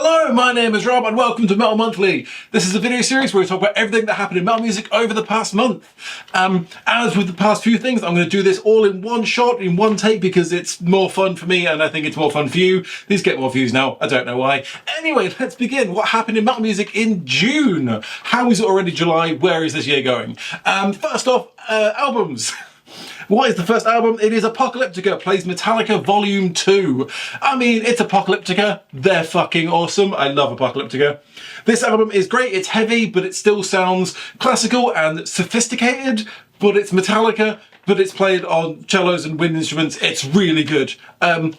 Hello, my name is Rob and welcome to Metal Monthly. This is a video series where we talk about everything that happened in metal music over the past month. As with the past few things, I'm going to do this all in one shot, in one take, because it's more fun for me and I think it's more fun for you. These get more views now, I don't know why. Anyway, let's begin. What happened in metal music in June? How is it already July? Where is this year going? First off, albums. What is the first album? It is Apocalyptica plays Metallica Volume 2. I mean, it's Apocalyptica. They're fucking awesome. I love Apocalyptica. This album is great. It's heavy, but it still sounds classical and sophisticated. But it's Metallica, but it's played on cellos and wind instruments. It's really good. Do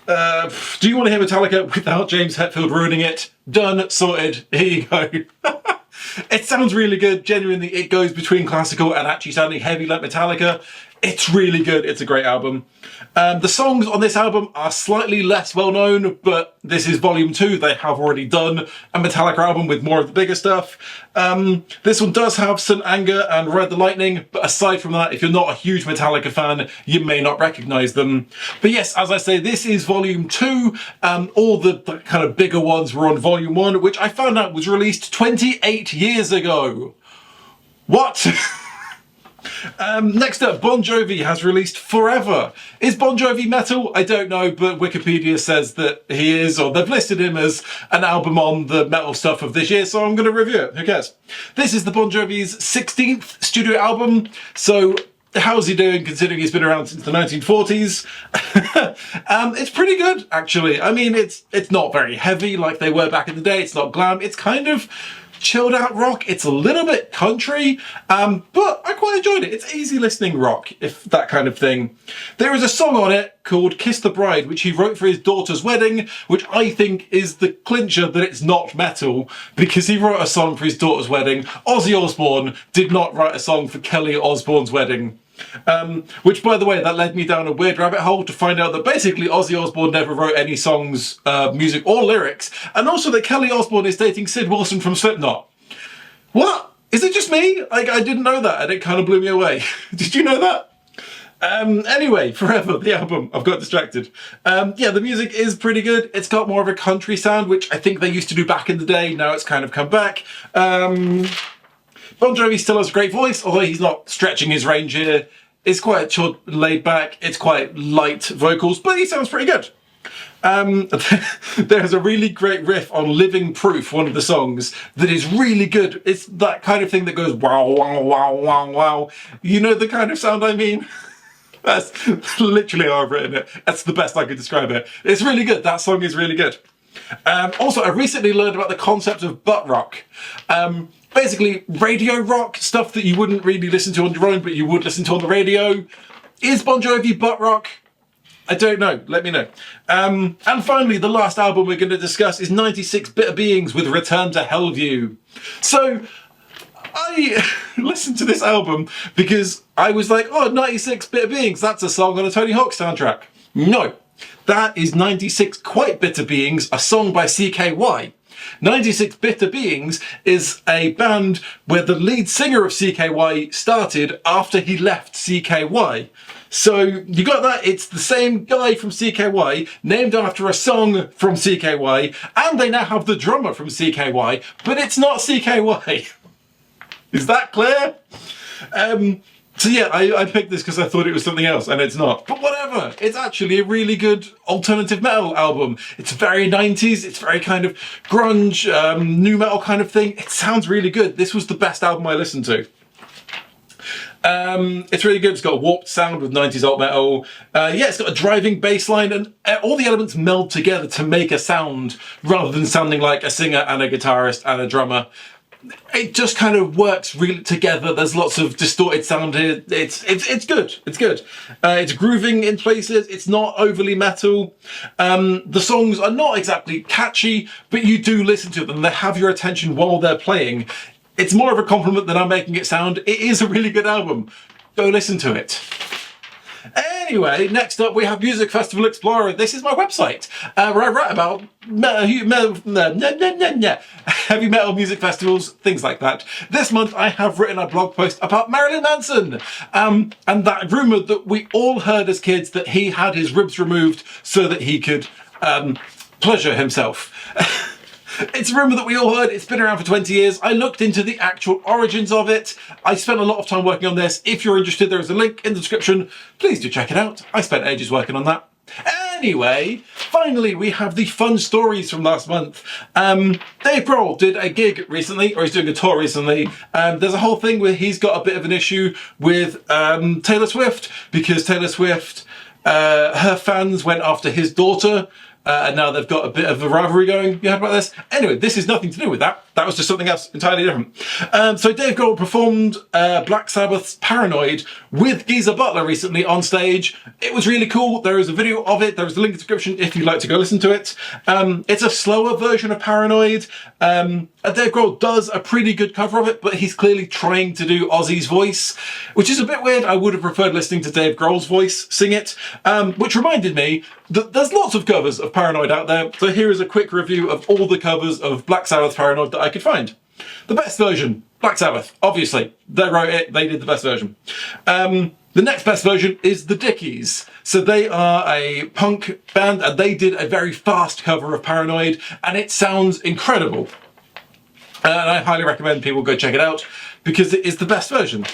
you want to hear Metallica without James Hetfield ruining it? Done. Sorted. Here you go. It sounds really good. Genuinely, it goes between classical and actually sounding heavy like Metallica. It's really good. It's a great album. The songs on this album are slightly less well known, but this is Volume 2. They have already done a Metallica album with more of the bigger stuff. This one does have St. Anger and Ride the Lightning, but aside from that, if you're not a huge Metallica fan, you may not recognise them. But yes, as I say, this is Volume 2. All the kind of bigger ones were on Volume 1, which I found out was released 28 years ago. What? Next up, Bon Jovi has released Forever. Is Bon Jovi metal? I don't know, but Wikipedia says that he is, or they've listed him as an album on the metal stuff of this year, so I'm going to review it. Who cares? This is the Bon Jovi's 16th studio album, so how's he doing considering he's been around since the 1940s? It's pretty good, actually. I mean, it's not very heavy like they were back in the day. It's not glam. It's kind of chilled out rock. It's a little bit country, but I quite enjoyed it. It's easy listening rock, if that kind of thing. There is a song on it called Kiss the Bride, which he wrote for his daughter's wedding, which I think is the clincher that it's not metal, because he wrote a song for his daughter's wedding. Ozzy Osbourne did not write a song for Kelly Osbourne's wedding. Which, by the way, that led me down a weird rabbit hole to find out that basically Ozzy Osbourne never wrote any songs, music or lyrics, and also that Kelly Osbourne is dating Sid Wilson from Slipknot. What? Is it just me? Like, I didn't know that and it kind of blew me away. Did you know that? Anyway, Forever, the album. I've got distracted. Yeah, the music is pretty good. It's got more of a country sound, which I think they used to do back in the day. Now it's kind of come back. Bon Jovi still has a great voice, although he's not stretching his range here. It's quite chilled, laid back. It's quite light vocals, but he sounds pretty good. There's a really great riff on Living Proof, one of the songs, that is really good. It's that kind of thing that goes wow, wow, wow, wow, wow. You know the kind of sound I mean? That's literally how I've written it. That's the best I could describe it. It's really good. That song is really good. Also, I recently learned about the concept of butt rock. Basically, radio rock, stuff that you wouldn't really listen to on your own, but you would listen to on the radio. Is Bon Jovi butt rock? I don't know. Let me know. And finally, the last album we're going to discuss is 96 Bitter Beings with Return to Hellview. So, I listened to this album because I was like, oh, 96 Bitter Beings, that's a song on a Tony Hawk soundtrack. No, that is 96 Quite Bitter Beings, a song by CKY. 96 Bitter Beings is a band where the lead singer of CKY started after he left CKY. So you got that, it's the same guy from CKY, named after a song from CKY, and they now have the drummer from CKY, but it's not CKY. Is that clear? So yeah, I picked this because I thought it was something else, and it's not. But whatever, it's actually a really good alternative metal album. It's very 90s, it's very kind of grunge, new metal kind of thing. It sounds really good. This was the best album I listened to. It's really good. It's got a warped sound with 90s alt metal. Yeah, it's got a driving bass line, and all the elements meld together to make a sound rather than sounding like a singer and a guitarist and a drummer. It just kind of works really together. There's lots of distorted sound here. It's good. It's good. It's grooving in places. It's not overly metal. The songs are not exactly catchy, but you do listen to them. They have your attention while they're playing. It's more of a compliment than I'm making it sound. It is a really good album. Go listen to it. Anyway, next up we have Music Festival Explorer. This is my website where I write about heavy metal music festivals, things like that. This month I have written a blog post about Marilyn Manson and that rumour that we all heard as kids that he had his ribs removed so that he could pleasure himself. It's a rumour that we all heard. It's been around for 20 years. I looked into the actual origins of it. I spent a lot of time working on this. If you're interested, there is a link in the description. Please do check it out. I spent ages working on that. Anyway, finally we have the fun stories from last month. Dave Grohl did a gig recently, or he's doing a tour recently. There's a whole thing where he's got a bit of an issue with Taylor Swift, because Taylor Swift, her fans went after his daughter, and now they've got a bit of a rivalry going. You heard about this? Anyway, this is nothing to do with that. That was just something else entirely different. So Dave Grohl performed Black Sabbath's Paranoid with Geezer Butler recently on stage. It was really cool. There is a video of it. There is a link in the description if you'd like to go listen to it. It's a slower version of Paranoid. Dave Grohl does a pretty good cover of it, but he's clearly trying to do Ozzy's voice, which is a bit weird. I would have preferred listening to Dave Grohl's voice sing it, which reminded me that there's lots of covers of Paranoid out there. So here is a quick review of all the covers of Black Sabbath's Paranoid that I could find. The best version, Black Sabbath, obviously. They wrote it, they did the best version. The next best version is the Dickies. So they are a punk band and they did a very fast cover of Paranoid and it sounds incredible. And I highly recommend people go check it out because it is the best version.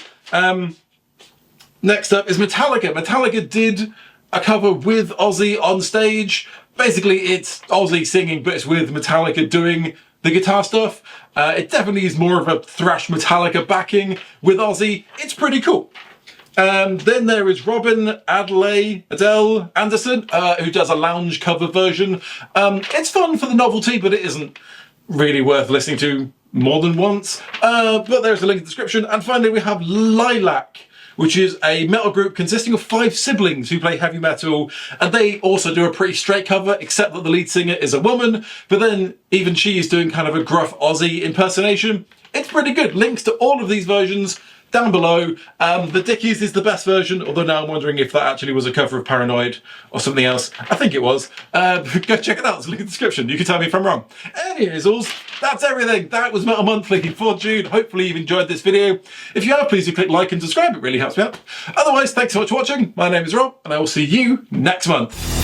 Next up is Metallica. Metallica did a cover with Ozzy on stage. Basically it's Ozzy singing, but it's with Metallica doing the guitar stuff. It definitely is more of a thrash Metallica backing with Ozzy. It's pretty cool. Then there is Robin Adele Anderson, who does a lounge cover version. It's fun for the novelty, but it isn't really worth listening to more than once. But there's a link in the description. And finally we have Lilac, which is a metal group consisting of 5 siblings who play heavy metal, and they also do a pretty straight cover, except that the lead singer is a woman, but then even she is doing kind of a gruff Ozzy impersonation. It's pretty good. Links to all of these versions down below. The Dickies is the best version, although now I'm wondering if that actually was a cover of Paranoid or something else. I think it was. Go check it out, there's a link in the description. You can tell me if I'm wrong. Anyways, that's everything. That was Metal Monthly for June. Hopefully you've enjoyed this video. If you have, please do click like and subscribe. It really helps me out. Otherwise, thanks so much for watching. My name is Rob, and I will see you next month.